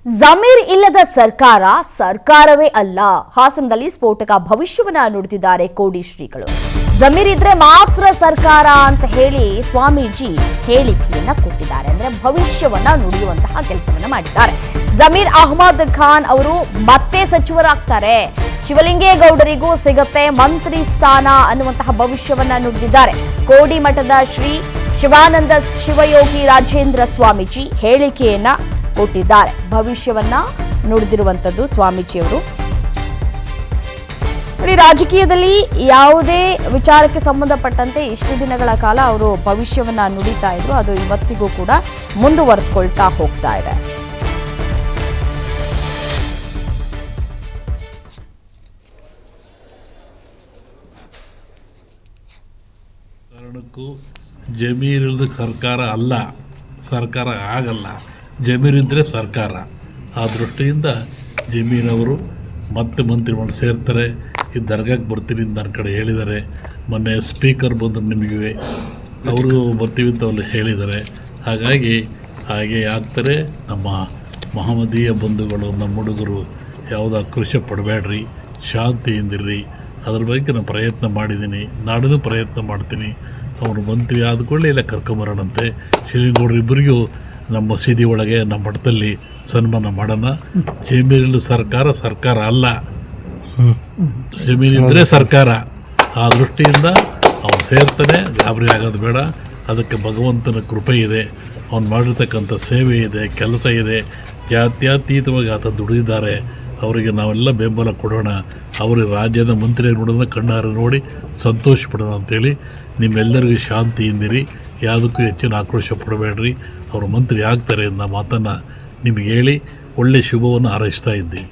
ಜಮೀರ್ ಇಲ್ಲದ ಸರ್ಕಾರವೇ ಅಲ್ಲ. ಹಾಸನದಲ್ಲಿ ಸ್ಫೋಟಕ ಭವಿಷ್ಯವನ್ನ ನುಡಿದಿದ್ದಾರೆ ಕೋಡಿ ಶ್ರೀಗಳು. ಜಮೀರ್ ಇದ್ರೆ ಮಾತ್ರ ಸರ್ಕಾರ ಅಂತ ಹೇಳಿ ಸ್ವಾಮೀಜಿ ಹೇಳಿಕೆಯನ್ನ ಕೊಟ್ಟಿದ್ದಾರೆ. ಅಂದ್ರೆ ಭವಿಷ್ಯವನ್ನ ನುಡಿಯುವಂತಹ ಕೆಲಸವನ್ನ ಮಾಡಿದ್ದಾರೆ. ಜಮೀರ್ ಅಹಮದ್ ಖಾನ್ ಅವರು ಮತ್ತೆ ಸಚಿವರಾಗ್ತಾರೆ, ಶಿವಲಿಂಗೇಗೌಡರಿಗೂ ಸಿಗುತ್ತೆ ಮಂತ್ರಿ ಸ್ಥಾನ ಅನ್ನುವಂತಹ ಭವಿಷ್ಯವನ್ನ ನುಡಿದಿದ್ದಾರೆ. ಕೋಡಿ ಮಠದ ಶ್ರೀ ಶಿವಾನಂದ ಶಿವಯೋಗಿ ರಾಜೇಂದ್ರ ಸ್ವಾಮೀಜಿ ಹೇಳಿಕೆಯನ್ನ ಕೊಟ್ಟಿದ್ದಾರೆ. ಭವಿಷ್ಯವನ್ನ ನುಡಿದಿರುವಂತದ್ದು ಸ್ವಾಮೀಜಿಯವರು. ರಾಜಕೀಯದಲ್ಲಿ ಯಾವುದೇ ವಿಚಾರಕ್ಕೆ ಸಂಬಂಧಪಟ್ಟಂತೆ ಇಷ್ಟು ದಿನಗಳ ಕಾಲ ಅವರು ಭವಿಷ್ಯವನ್ನ ನುಡಿತಾ ಇದ್ರು, ಅದು ಇವತ್ತಿಗೂ ಕೂಡ ಮುಂದುವರೆದುಕೊಳ್ತಾ ಹೋಗ್ತಾ ಇದೆ. ಕಾರಣಕ್ಕೂ ಜಮೀರಿಲ್ಲದ ಸರ್ಕಾರ ಅಲ್ಲ, ಸರ್ಕಾರ ಆಗಲ್ಲ. ಜಮೀರಿದ್ದರೆ ಸರ್ಕಾರ. ಆ ದೃಷ್ಟಿಯಿಂದ ಜಮೀರವರು ಮತ್ತೆ ಮಂತ್ರಿಮಂಡಲ ಸೇರ್ತಾರೆ. ಈ ದರ್ಗಾಕ್ಕೆ ಬರ್ತೀನಿ ಅಂತ ನನ್ನ ಕಡೆ ಹೇಳಿದ್ದಾರೆ. ಮೊನ್ನೆ ಸ್ಪೀಕರ್ ಬಂದರು, ನಿಮಗೆ ಅವರು ಬರ್ತೀವಿ ಅಂತ ಅಲ್ಲಿ ಹೇಳಿದ್ದಾರೆ. ಹಾಗಾಗಿ ಹಾಗೆ ಆಗ್ತಾರೆ. ನಮ್ಮ ಮಹಮ್ಮದೀಯ ಬಂಧುಗಳು, ನಮ್ಮ ಹುಡುಗರು ಯಾವುದೋ ಆಕ್ರೋಶ ಪಡಬೇಡ್ರಿ, ಶಾಂತಿಯಿಂದಿರ್ರಿ. ಅದ್ರ ಬಗ್ಗೆ ನಾನು ಪ್ರಯತ್ನ ಮಾಡಿದ್ದೀನಿ, ನಾಡೂ ಪ್ರಯತ್ನ ಮಾಡ್ತೀನಿ. ಅವರು ಮಂತ್ರಿ ಆದ್ಕೊಳ್ಳಿ ಇಲ್ಲ ಕರ್ಕೊಂಬರೋಣಂತೆ. ಶಿವಲಿಂಗೇಗೌಡರು ಇಬ್ಬರಿಗೂ ನಮ್ಮ ಮಸೀದಿ ಒಳಗೆ ನಮ್ಮ ಮಠದಲ್ಲಿ ಸನ್ಮಾನ ಮಾಡೋಣ. ಜಮೀರಿಲ್ಲ ಸರ್ಕಾರ ಅಲ್ಲ, ಜಮೀನಿದ್ರೆ ಸರ್ಕಾರ. ಆ ದೃಷ್ಟಿಯಿಂದ ಅವನು ಸೇರ್ತಾನೆ, ಗಾಬರಿ ಆಗೋದು ಬೇಡ. ಅದಕ್ಕೆ ಭಗವಂತನ ಕೃಪೆ ಇದೆ, ಅವನು ಮಾಡಿರ್ತಕ್ಕಂಥ ಸೇವೆ ಇದೆ, ಕೆಲಸ ಇದೆ. ಜಾತ್ಯತೀತವಾಗಿ ಆತ ದುಡಿದಿದ್ದಾರೆ. ಅವರಿಗೆ ನಾವೆಲ್ಲ ಬೆಂಬಲ ಕೊಡೋಣ. ಅವರಿಗೆ ರಾಜ್ಯದ ಮಂತ್ರಿ ನೋಡೋದನ್ನ ಕಣ್ಣಾರೆ ನೋಡಿ ಸಂತೋಷ ಪಡೋಣ ಅಂತೇಳಿ ನಿಮ್ಮೆಲ್ಲರಿಗೂ ಶಾಂತಿಯಿಂದಿರಿ, ಯಾವುದಕ್ಕೂ ಹೆಚ್ಚಿನ ಆಕ್ರೋಶ ಪಡಬೇಡ್ರಿ. ಅವರು ಮಂತ್ರಿ ಆಗ್ತಾರೆ ಅನ್ನೋ ಮಾತನ್ನು ನಿಮಗೆ ಹೇಳಿ ಒಳ್ಳೆಯ ಶುಭವನ್ನು ಹಾರೈಸ್ತಾ ಇದ್ದೀವಿ.